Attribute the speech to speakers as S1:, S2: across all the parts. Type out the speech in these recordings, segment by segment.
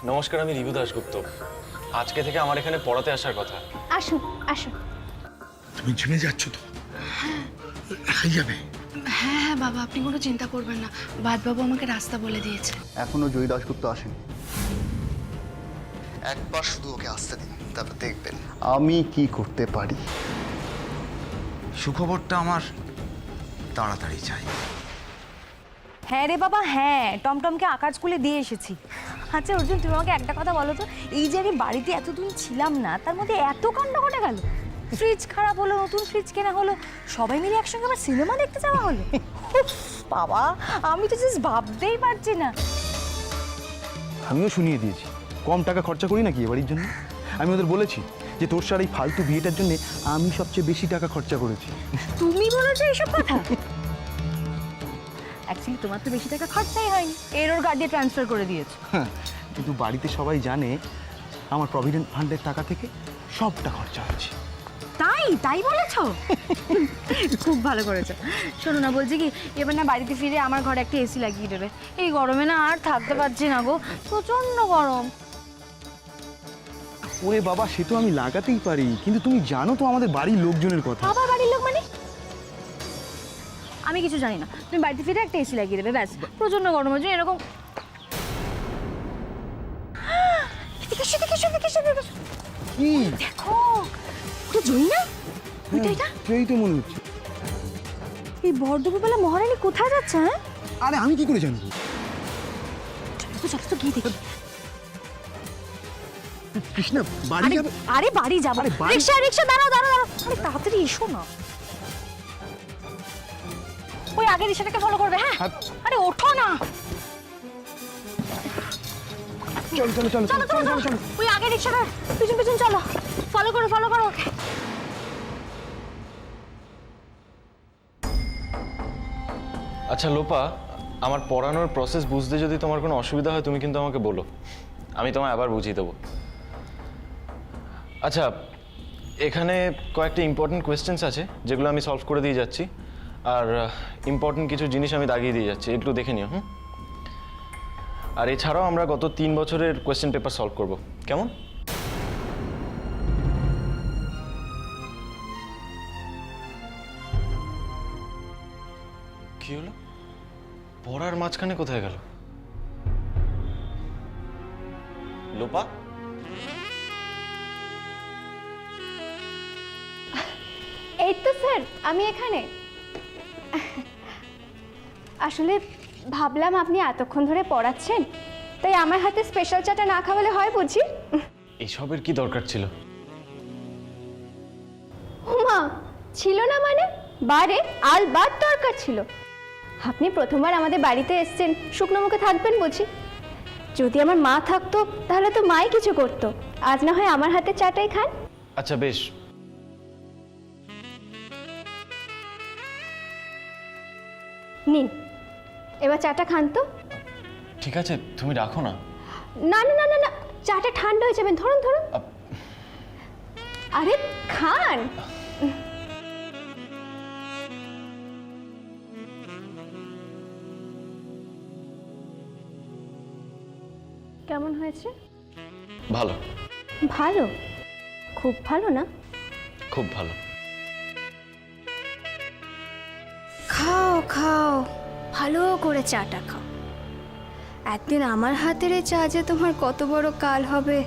S1: নমস্কার, আমি রিভু দাশগুপ্ত। আজকে থেকে আমার এখানে পড়াতে আসার কথা।
S2: আসুন আসুন।
S3: তুমি জিমে যাচ্ছ তো? হয়ে যাবে।
S4: হ্যাঁ হ্যাঁ বাবা, আপনি কোনো চিন্তা করবেন না, বাদবাবু আমাকে রাস্তা বলে দিয়েছে।
S5: এখনো জয়ী দাশগুপ্ত আসেনি। একবার শুধু ওকে আসতে দিন, তারপর দেখবেন আমি কি করতে পারি।
S3: সুখবরটা আমার তাড়াতাড়ি চাই।
S6: হ্যাঁ রে বাবা, হ্যাঁ, টমটমকে আঁকার স্কুলে দিয়ে এসেছি। আচ্ছা অর্জুন, তুমি আমাকে একটা কথা বলো তো, এই যে আমি বাড়িতে এতদিন ছিলাম না, তার মধ্যে এত কাণ্ড ঘটে গেল। ফ্রিজ খারাপ হলো, নতুন ফ্রিজ কেনা হলো, সবাই মিলে একসঙ্গে আবার সিনেমা দেখতে যাওয়া হলো। উফ, বাবা, আমি তো জাস্ট ভাবতেই পারছি না।
S7: আমিও শুনিয়ে দিয়েছি, কম টাকা খরচা করি নাকি এ বাড়ির জন্য। আমি ওদের বলেছি যে তোর সার এই ফালতু বিয়েটার জন্য আমি সবচেয়ে বেশি টাকা খরচা করেছি।
S6: তুমি বলেছো এইসব কথা? অ্যাকচুয়ালি তোমার তো বেশি টাকা খরচাই হয়নি, এর কার্ড দিয়ে ট্রান্সফার করে দিয়েছো।
S7: হ্যাঁ, কিন্তু বাড়িতে সবাই জানে আমার প্রভিডেন্ট ফান্ডের টাকা থেকে সবটা খরচা হয়েছে।
S6: তাই বলেছো? খুব ভালো করেছো। শোনো না, বলছি কি, এবার না বাড়িতে ফিরে আমার ঘরে একটা এসি লাগিয়ে দেবে। এই গরমে না আর থাকতে পারছি না গো, প্রচন্ড গরম।
S7: ওরে বাবা, সে তো আমি লাগাতেই পারি, কিন্তু তুমি জানো তো আমাদের বাড়ির লোকজনের কথা।
S6: আবার বাড়ির লোক মানে? আমি কিছু জানি না, তুমি বাড়িতে ফিরে একটা এসি লাগিয়ে দেবে, ব্যাস। প্রচন্ড গরম হচ্ছে এরকম।
S7: কি
S6: দেখো, ওটা জয়ী না? ওইটা এটা?
S7: সেই তো মনে হচ্ছে।
S6: এই বড়দুপুরবেলা মহারানী কোথায় যাচ্ছে? হ্যাঁ,
S7: আরে আমি কি করে জানবো?
S6: চলো তো গিয়ে দেখি।
S7: কৃষ্ণা বাড়ি যাবে?
S6: আরে বাড়ি যাবো।
S7: আরে বাড়ি-
S6: রিক্সা দাঁড়াও দাঁড়াও দাঁড়াও। আরে তাড়াতাড়ি এসো না। ওই আগের রিক্সাটাকে ফলো করবে। হ্যাঁ, আরে ওঠো না।
S7: চলো চলো চলো
S6: চলো চলো চলো। ওই আগের রিক্সাটা পিছন পিছন চলো। ফলো করো ওকে।
S1: আচ্ছা লোপা, আমার পড়ানোর প্রসেস বুঝতে যদি তোমার কোনো অসুবিধা হয় তুমি কিন্তু আমাকে বলো, আমি তোমায় আবার বুঝিয়ে দেবো। আচ্ছা, এখানে কয়েকটা ইম্পর্টেন্ট কোয়েশ্চেন্স আছে যেগুলো আমি সলভ করে দিয়ে যাচ্ছি, আর ইম্পর্টেন্ট কিছু জিনিস আমি দাগিয়ে দিয়ে যাচ্ছি, একটু দেখে নিও। আর এছাড়াও আমরা গত 3 বছরের কোয়েশ্চেন পেপার সলভ করব, কেমন? কি হলো? পড়ার মাঝখানে কোথায় গেল লোপা?
S2: এই তো স্যার, আমি এখানে। আসলে ভাবলাম আপনি এতক্ষণ ধরে পড়াচ্ছেন, তাই আমার হাতে স্পেশাল চাটা না খাওয়ালে হয় বুঝি?
S1: এসবের কি দরকার ছিল?
S2: মা ছিল না মানে? বারে আলবাত দরকার ছিল। আপনি প্রথমবার আমাদের বাড়িতে এসেছেন, শুকনো মুখে থাকবেন বুঝি? যদি আমার মা থাকতো তাহলে তো মাই কিছু করতো। আজ না হয় আমার হাতে চাটাই খান।
S1: আচ্ছা বেশ,
S2: নিন, এবার চাটা খান তো।
S1: ঠিক আছে, তুমি রাখো না।
S2: না না না না না, চাটা ঠান্ডা হয়ে যাবে। ধরুন ধরুন। আরে খান। কেমন হয়েছে?
S1: ভালো।
S2: ভালো? খুব ভালো না?
S1: খুব ভালো।
S2: খাও খাও, ভালো করে চাটা খাও। একদিন আমার হাতের এই চা যে তোমার কত বড় কাল হবে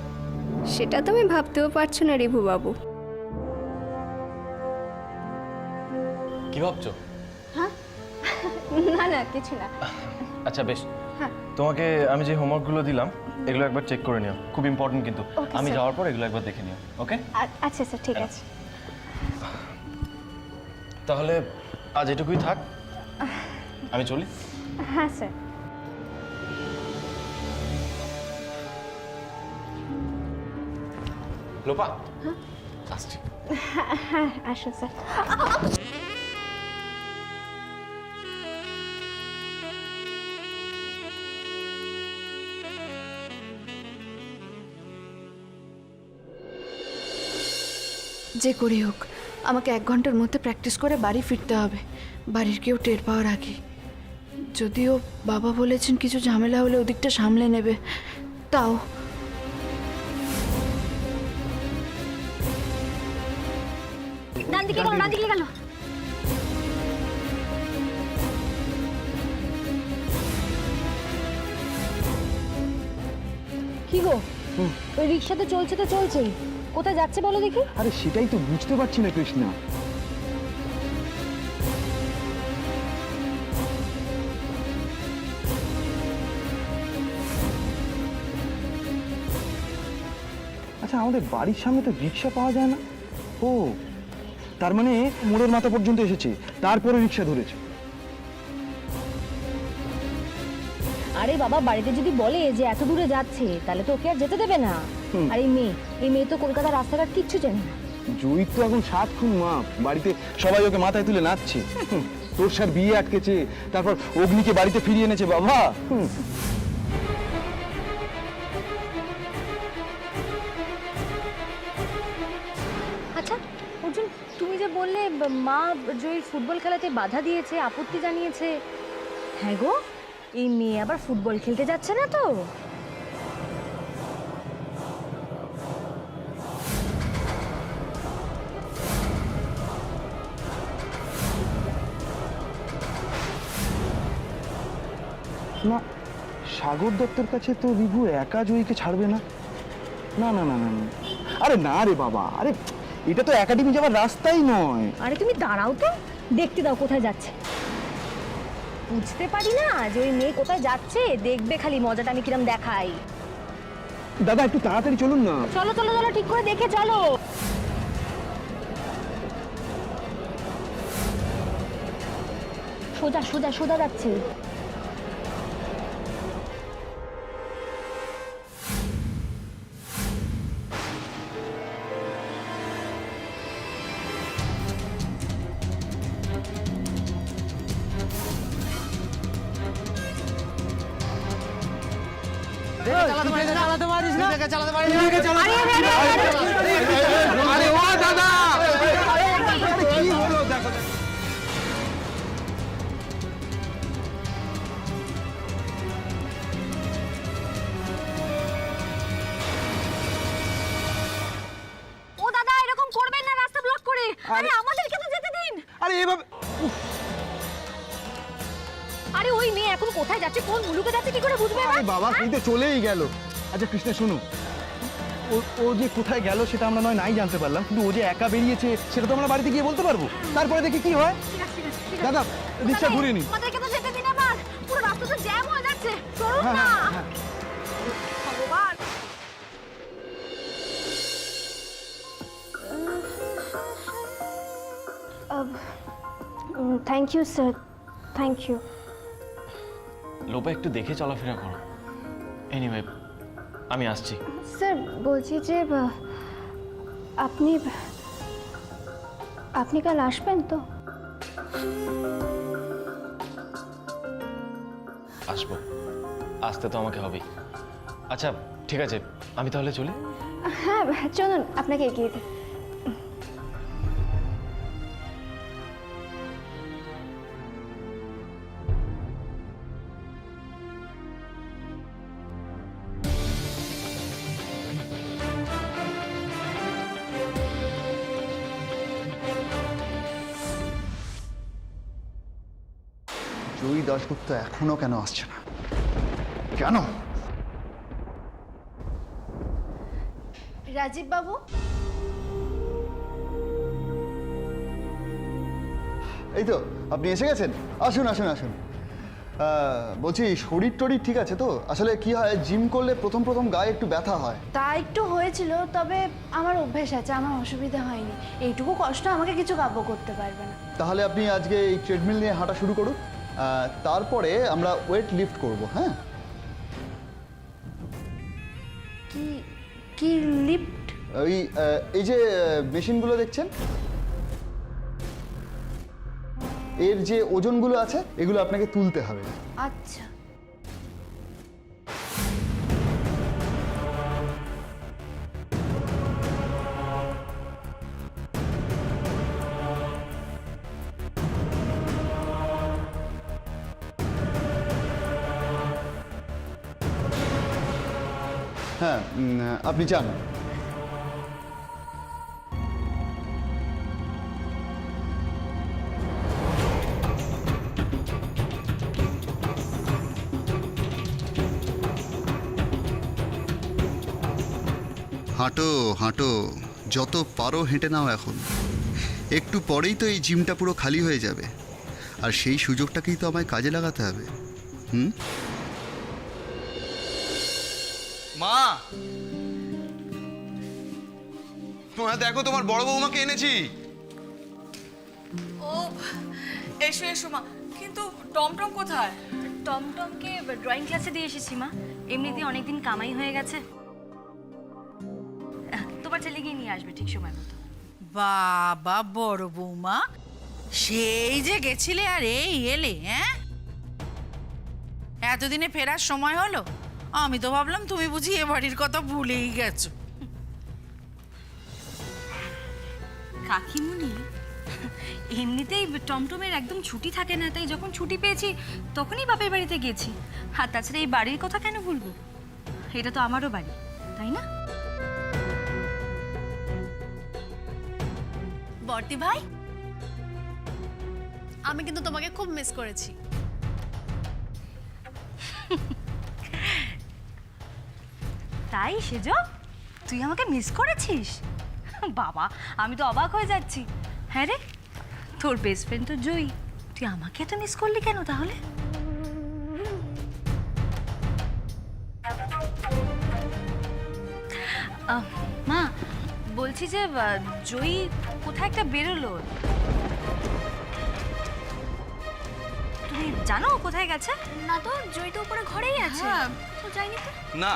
S2: সেটা তুমি ভাবতেও পারছো না রিভু বাবু।
S1: কি ভাবছো?
S2: হ্যাঁ না না, কিছু না।
S1: আচ্ছা বেশ,
S2: হ্যাঁ।
S1: তোমাকে আমি যে হোমওয়ার্কগুলো দিলাম এগুলো একবার চেক করে নিও, খুব ইম্পর্টেন্ট কিন্তু।
S2: Okay,
S1: আমি
S2: sir.
S1: যাওয়ার পর এগুলো একবার দেখে নিও, ওকে?
S2: আচ্ছা স্যার, ঠিক আছে।
S1: তাহলে আজ এটুকুই থাক, আমি চলি।
S2: হ্যাঁ স্যার।
S1: লোপা, আসছি।
S2: হ্যাঁ আসুন স্যার।
S4: যে করে হোক আমাকে 1 ঘন্টার মধ্যে প্র্যাকটিস করে বাড়ি ফিরতে হবে, বাড়ির কেউ টের পাওয়ার আগে। যদিও বাবা বলেছেন কিছু ঝামেলা হলে ওদিকটা সামলে নেবে, তাও
S6: দিকে গেল, ডান দিকে গেল। কি গো, ওই রিক্সা তো চলছেই, কোথায় যাচ্ছে বলো দেখি?
S7: আরে সেটাই তো বুঝতে পারছি না কৃষ্ণা। আচ্ছা, আমাদের বাড়ির সামনে তো রিক্সা পাওয়া যায় না। ও, তার মানে মোড়ের মাথা পর্যন্ত এসেছে, তারপরে রিক্সা ধরেছে।
S6: আরে বাবা, বাড়িতে যদি বলে যে এত দূরে যাচ্ছে, তাহলে তো ওকে আর যেতে দেবে না। আর এই মেয়ে তো কলকাতার রাস্তাঘাট কিচ্ছু জানে না।
S7: জয়ীর তো এখন 7 খুন মাপ, বাড়িতে সবাই ওকে মাথায় তুলে নাচছে। তোর সার বিয়ে আটকেছে, তারপর অগ্নিকে বাড়িতে ফিরিয়ে এনেছে বাবা।
S6: আচ্ছা অর্জুন, তুমি যে বললে মা জয়ীর ফুটবল খেলাতে বাধা দিয়েছে, আপত্তি জানিয়েছে, হ্যাঁ গো, এই মেয়ে আবার ফুটবল খেলতে যাচ্ছে না তো?
S7: না, সাগর দত্তের কাছে তো বিভু একা জয়ীকে ছাড়বে না। না না না না না, আরে না রে বাবা, আরে এটা তো একাডেমি যাওয়ার রাস্তাই নয়।
S6: আরে তুমি দাঁড়াও তো, দেখতে দাও কোথায় যাচ্ছে। বুঝতে পারি না যে ওই মেয়ে কোথায় যাচ্ছে, দেখবে খালি মজাটা আমি কিরম দেখাই।
S7: দাদা একটু তাড়াতাড়ি চলুন না।
S6: চলো চলো চলো, ঠিক করে দেখে চলো। সোজা সোজা সোজা যাচ্ছে।
S7: আরে ও দাদা, কি হলো দেখো।
S6: ও দাদা, এরকম করবেন না, রাস্তা ব্লক করে। আরে আমাদেরকে তো যেতে দিন।
S7: আরে এভাবে,
S6: আরে ওই মেয়ে এখন কোথায় যাচ্ছে, কোন মুলুকে যাচ্ছে, কি করে বুঝবে?
S7: আরে বাবা, তুই তো চলেই গেল। আচ্ছা কৃষ্ণা শোনো, ও যে কোথায় গেল সেটা আমরা নাই জানতে পারলাম, কিন্তু ও যে একা বেরিয়েছে সেটা তো আমরা বাড়িতে গিয়ে বলতে পারবো। তারপরে দেখি কি হয়। দাদা রিক্সা ঘুরিয়ে নি।
S6: আমাদেরকে তো যেতে দিন আবার, পুরো রাস্তা তো জ্যাম হয়ে যাচ্ছে। চলুন না। ভগবান।
S2: Thank you sir, thank you.
S1: Lopa একটু দেখে চলাফেরা করো। এনিওয়ে, আমি আসছি।
S2: স্যার বলছি যে আপনি আপনি কাল আসবেন তো?
S1: আসবো, আসতে তো আমাকে হবেই। আচ্ছা ঠিক আছে, আমি তাহলে চলি।
S2: হ্যাঁ চলুন, আপনাকে এগিয়ে দিই।
S5: জয়ী দাশগুপ্ত এখনো কেন আসছে না? কেন?
S4: রাজীব বাবু,
S5: এই তো আপনি এসে গেছেন। আসুন আসুন আসুন। বলছি শরীর টরীর ঠিক আছে তো? আসলে কি হয়, জিম করলে প্রথম প্রথম গায়ে একটু ব্যথা হয়।
S4: তা একটু হয়েছিল, তবে আমার অভ্যেস আছে, আমার অসুবিধা হয়নি। এইটুকু কষ্ট আমাকে কিছু কাব্য করতে পারবে না।
S5: তাহলে আপনি আজকে এই ট্রেডমিল নিয়ে হাঁটা শুরু করুন, তারপরে আমরা ওয়েট লিফট করব। হ্যাঁ,
S4: কি কি লিফট?
S5: এই যে মেশিনগুলো দেখছেন, এর যে ওজনগুলো আছে এগুলো আপনাকে তুলতে হবে।
S4: আচ্ছা।
S5: হ্যাঁ, আপনি চান? হাঁটো হাঁটো, যত পারো হেঁটে নাও এখন। একটু পরেই তো এই জিমটা পুরো খালি হয়ে যাবে, আর সেই সুযোগটাকেই তো আমায় কাজে লাগাতে হবে।
S8: মা, তোমরা দেখো তোমার বড় বৌমাকে এনেছি।
S9: ও এসো এসো মা, কিন্তু টমটম কোথায়?
S6: টমটমকে ড্রয়িং ক্লাসে দিয়ে এসেছি মা, এমনিতেই অনেকদিন কামাই হয়ে গেছে। তোমার ছেলে গিয়ে নিয়ে আসবে ঠিক সময় মতো।
S9: বাবা বড় বৌমা, সেই যে গেছিলে আর এই এলে, হ্যাঁ? এতদিনে ফেরার সময় হলো? আমি তো ভাবলাম তুমি বুঝি এ বাড়ির কথা ভুলেই গেছো।
S6: কাকিমুনি, এমনিতেই টমটমের একদম ছুটি থাকে না, তাই যখন ছুটি পেয়েছি তখনই বাপের বাড়িতে গেছি। আর তাছাড়া এই বাড়ির কথা কেন ভুলবো? এটা তো আমারও বাড়ি, তাই না?
S10: বর্তি ভাই, আমি কিন্তু তোমাকে খুব মিস করেছি।
S6: তাই সেজ, তুই আমাকে মিস করেছিস? বাবা, আমি তো অবাক হয়ে যাচ্ছি। হ্যাঁ রে, তোর বেস্ট ফ্রেন্ড তো জয়ী, তুই আমাকে এত মিস করলি কেন তাহলে? মা, বলছি যে জয়ী কোথায় একটা বেরোলো, তুমি জানো কোথায় গেছে?
S2: না তো, জয় তো উপরে ঘরেই আছে। তো যাইনি তো।
S8: না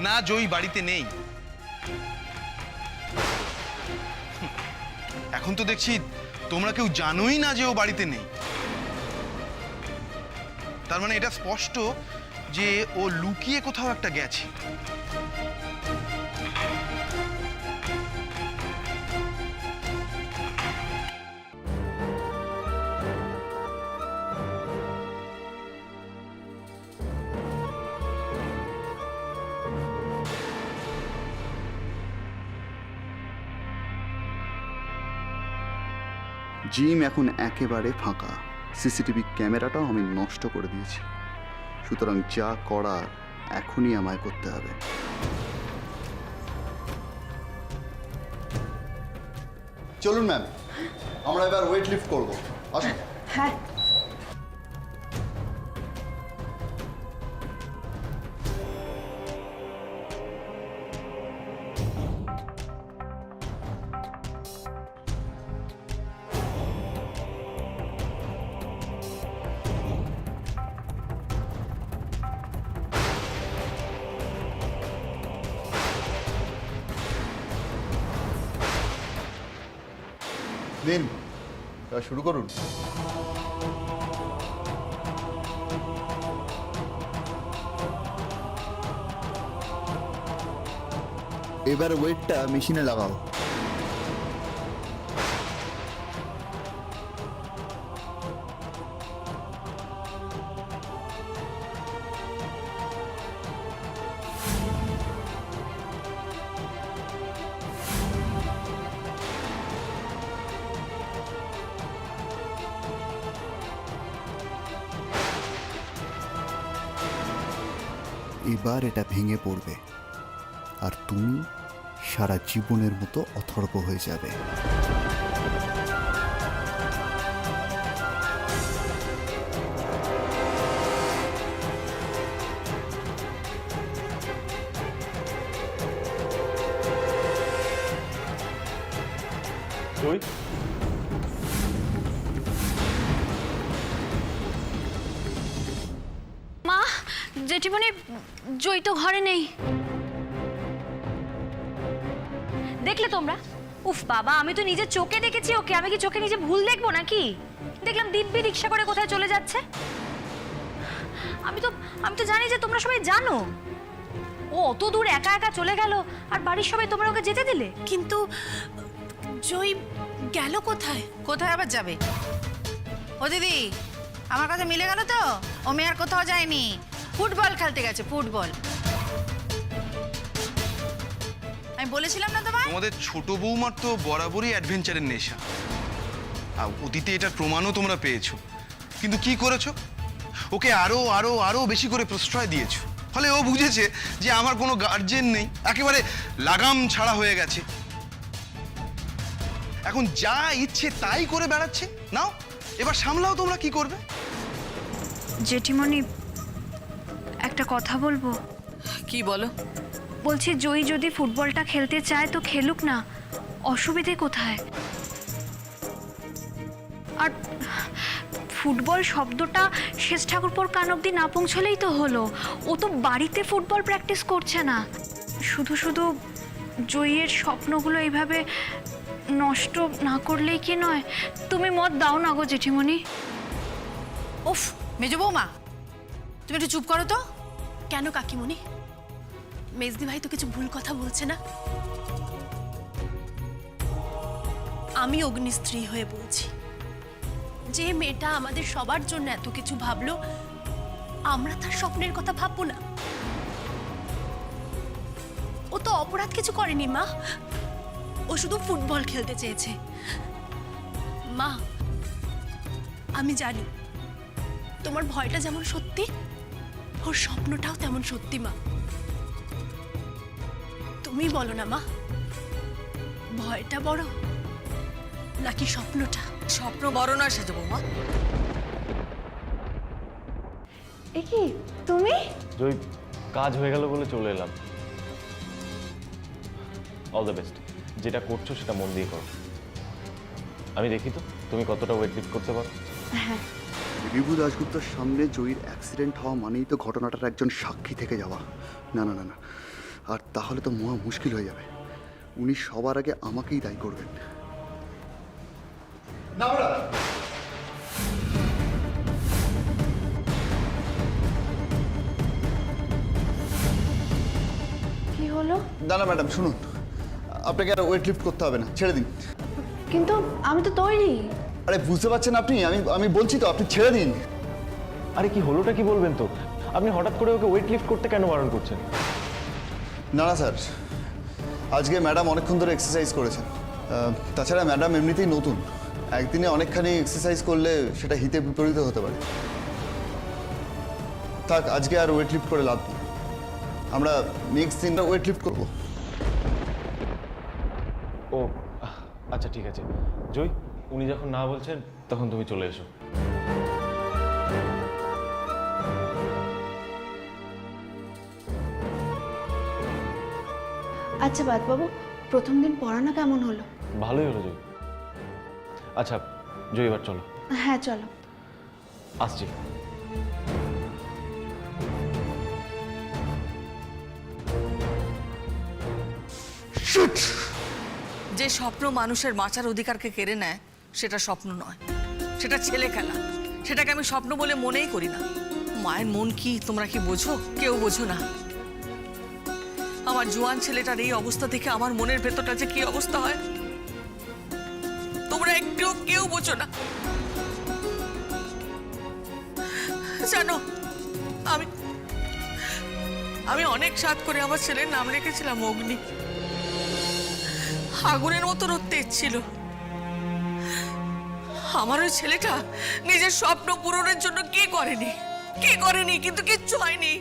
S8: না, জয়ী বাড়িতে নেই। এখন তো দেখছি তোমরা কেউ জানোই না যে ও বাড়িতে নেই। তার মানে এটা স্পষ্ট যে ও লুকিয়ে কোথাও একটা গেছে।
S5: জিম এখন একেবারে ফাঁকা, সিসিটিভি ক্যামেরাটাও আমি নষ্ট করে দিয়েছি। সুতরাং যা করার এখনই আমায় করতে হবে। চলুন ম্যাম, আমরা এবার ওয়েট লিফট করবো। আসুন।
S4: হ্যাঁ,
S5: দিন, এবার শুরু করুন। এবার ওয়েটটা মেশিনে লাগাও। এবার এটা ভেঙে পড়বে, আর তুমি সারা জীবনের মতো অথর্ব হয়ে যাবে।
S1: জয়,
S2: মা, জেঠিমণি, জয় তো ঘরে নেই।
S6: দেখলে তোমরা? উফ বাবা, আমি তো নিজের চোখে দেখেছি ওকে, আমি কি চোখে নিজে ভুল দেখবো নাকি? দেখলাম দিব্যি রিক্সা করে কোথায় চলে যাচ্ছে। আমি তো জানি যে তোমরা সবাই জানো ও অত দূর একা একা চলে গেল, আর বাড়ির সবাই তোমরা ওকে যেতে দিলে।
S10: কিন্তু জয় গেল কোথায়?
S9: কোথায় আবার যাবে? ও দিদি, আমার কথা মিলে গেল তো? ও মেয়ে আর কোথাও যায়নি, ফুটবল খেলতে গেছে, ফুটবল। আমি বলেছিলাম না তোমায়?
S8: তোমাদের ছোট বৌমার তো বরাবরই অ্যাডভেঞ্চারের নেশা, আর অতীতে এটার প্রমাণও তোমরা পেয়েছো। কিন্তু কি করেছো? ওকে আরো আরো আরো বেশি করে প্রশ্রয় দিয়েছো। ফলে ও বুঝেছে যে আমার কোনো গার্জেন নেই, একেবারে লাগাম ছাড়া হয়ে গেছে। এখন যা ইচ্ছে তাই করে বেড়াচ্ছে। নাও এবার সামলাও তোমরা কি করবে।
S6: জেঠিমণি একটা কথা বলবো?
S9: কি বলো?
S6: বলছি জয়ী যদি ফুটবলটা খেলতে চায় তো খেলুক না, অসুবিধে কোথায়? আর ফুটবল শব্দটা শেষ ঠাকুরপোর কান অব্দি না পৌঁছলেই তো হলো। ও তো বাড়িতে ফুটবল প্র্যাকটিস করছে না, শুধু শুধু জয়ের স্বপ্নগুলো এইভাবে নষ্ট না করলেই কি নয়? তুমি মত দাও না গো জেঠিমণি।
S9: উফ মেজো বৌমা, তুমি একটু চুপ করো তো।
S10: কেন কাকিমণি, মেজদি ভাই তো কিছু ভুল কথা বলছে না? আমি অগ্নিস্ত্রী হয়ে বলছি, যে মেয়েটা আমাদের সবার জন্য এত কিছু ভাবলো, আমরা তার স্বপ্নের কথা ভাববো না? ও তো অপরাধ কিছু করেনি মা, ও শুধু ফুটবল খেলতে চেয়েছে। মা, আমি জানি তোমার ভয়টা যেমন সত্যি, ওর স্বপ্নটাও তেমন সত্যি। মা, তুমি বলো না মা, ভয়টা বড় নাকি স্বপ্নটা?
S9: স্বপ্ন বড় নয় সেজো বৌমা।
S2: এ কি তুমি?
S1: জয়, কাজ হয়ে গেল বলে চলে এলাম। All the best. যেটা করছো সেটা মন দিয়ে করো। আমি দেখি তো তুমি কতটা ওয়েট লিফট করতে পারো।
S5: রিভু দাশগুপ্তর সামনে জয়ীর অ্যাক্সিডেন্ট হওয়া মানেই তো ঘটনাটার একজন সাক্ষী থেকে যাওয়া। না না না না, আর তাহলে তো মহা মুশকিল হয়ে যাবে। উনি সবার আগে আমাকেই দায়ী করবেন।
S2: কি হলো?
S5: না না ম্যাডাম শুনুন, আপনাকে আর ওয়েট লিফট করতে হবে না, ছেড়ে দিন।
S2: কিন্তু আমি তো তৈরি।
S5: আরে বুঝতে পারছেন আপনি, আমি বলছি তো, আপনি ছেড়ে দিন।
S1: আরে কি হলোটা কি বলবেন তো? আপনি হঠাৎ করে ওকে ওয়েট লিফট করতে কেন বারণ করছেন?
S5: না না স্যার, আজকে ম্যাডাম অনেকক্ষণ ধরে এক্সারসাইজ করেছেন। তাছাড়া ম্যাডাম এমনিতেই নতুন, একদিনে অনেকখানি এক্সারসাইজ করলে সেটা হিতে বিপরীত হতে পারে। থাক, আজকে আর ওয়েট লিফট করে লাভ নেই। আমরা নেক্সট দিনটা ওয়েট লিফট করবো।
S1: ও আচ্ছা ঠিক আছে জয়, উনি যখন না বলছেন তখন তুমি চলে এসো।
S4: আচ্ছা বাবু, প্রথম দিন পড়ানো কেমন হলো?
S1: ভালোই হলো জয়। আচ্ছা জয়, এবার চলো।
S4: হ্যাঁ চলো।
S1: আসছি।
S9: যে স্বপ্ন মানুষের বাঁচার অধিকারকে কেড়ে নেয় সেটা স্বপ্ন নয়, সেটা ছেলে খেলা। সেটাকে আমি স্বপ্ন বলে মনেই করি না। মায়ের মন কি তোমরা কি বোঝো? কেউ বোঝো না। আমার জোয়ান ছেলেটার এই অবস্থা থেকে আমার মনের ভেতরটা যে কি অবস্থা হয় তোমরা একটু কেউ বোঝো না। জানো, আমি অনেক সাধ করে আমার ছেলের নাম রেখেছিলাম অগ্নি। আগুনের মতো রক্তে ছিল। আমার ওই ছেলেটা নিজের স্বপ্ন পূরণের জন্য কি করেনি কিন্তু কিচ্ছু হয়নি।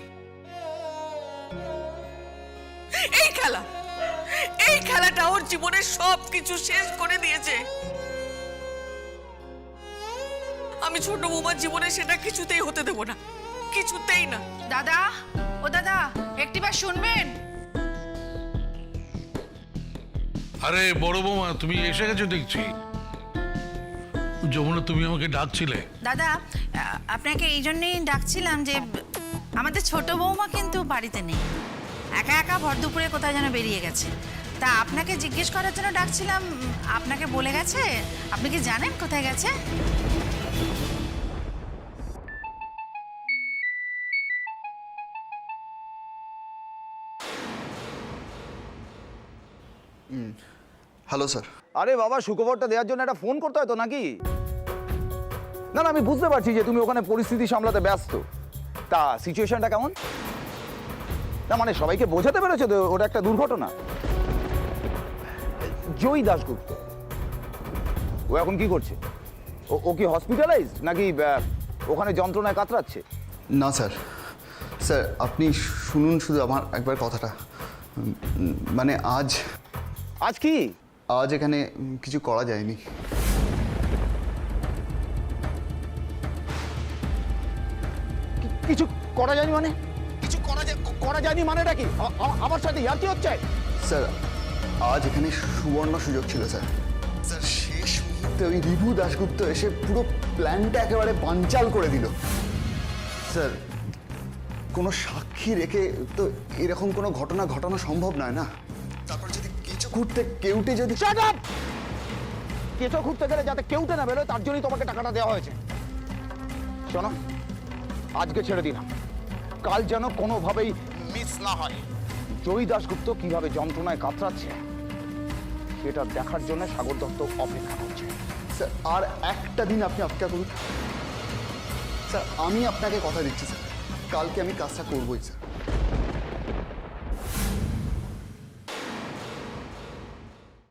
S9: এই খেলাটা ওর জীবনের সবকিছু শেষ করে দিয়েছে। আমি ছোট বৌমার জীবনে সেটা কিছুতেই হতে দেব না, কিছুতেই না। দাদা, ও দাদা, একটিবার শুনবেন?
S3: আরে বড় বৌমা, তুমি এসে গেছো দেখছি। যমুনা, তুমি আমাকে ডাকছিলে?
S9: দাদা, আপনাকে এই জন্যই ডাকছিলাম যে আমাদের ছোট বৌমা কিন্তু বাড়িতে নেই, একা একা ভর দুপুরে কোথায় যেন বেরিয়ে গেছে। তা আপনাকে জিজ্ঞেস করার জন্য ডাকছিলাম, আপনাকে বলে গেছে? আপনি কি জানেন কোথায় গেছে?
S5: Hello sir.
S7: আরে বাবা, সুখবরটা দেওয়ার জন্য একটা ফোন করতে হয় তো নাকি? না না, আমি বুঝতে পারছি যে তুমি ওখানে পরিস্থিতি সামলাতে ব্যস্ত। তা সিচুয়েশনটা কেমন? না মানে সবাইকে বোঝাতে পেরেছো তো ওটা একটা দুর্ঘটনা? জয়ী দাশগুপ্ত ও এখন কি করছে? ও কি হসপিটালাইজড নাকি ওখানে যন্ত্রণায় কাতরাচ্ছে?
S5: না স্যার, স্যার আপনি শুনুন শুধু আমার একবার কথাটা। মানে আজ
S7: কি
S5: আজ এখানে কিছু করা যায়নি।
S7: কিছু করা যায়নি মানে? কিছু করা যায়নি মানেটা কি? আমার সাথে ইয়ার্কি হচ্ছে?
S5: স্যার আজ এখানে সুবর্ণ সুযোগ ছিল স্যার। স্যার শেষ মুহূর্তে ওই রিভু দাশগুপ্ত এসে পুরো প্ল্যানটা একেবারে বানচাল করে দিল। স্যার কোনো সাক্ষী রেখে তো এরকম কোনো ঘটনা ঘটানো সম্ভব নয় না। তারপর যদি কিছু ঘুরতে কেউটে যদি
S7: কেঁচো ঘুরতে গেলে যাতে কেউটে না বেরোয় তার জন্যই তোমাকে টাকাটা দেওয়া হয়েছে। শোনো, আজকে ছেড়ে দিলাম, কাল যেন কোনোভাবেই মিস না হয়। জয়ী দাশগুপ্ত কিভাবে যন্ত্রণায় কাতরাচ্ছে সেটা দেখার জন্য সাগর দত্ত অপেক্ষা করছে।
S5: স্যার আর একটা দিন আপনি অপেক্ষা করুন স্যার, আমি আপনাকে কথা দিচ্ছি স্যার, কালকে আমি কাজটা করবোই স্যার।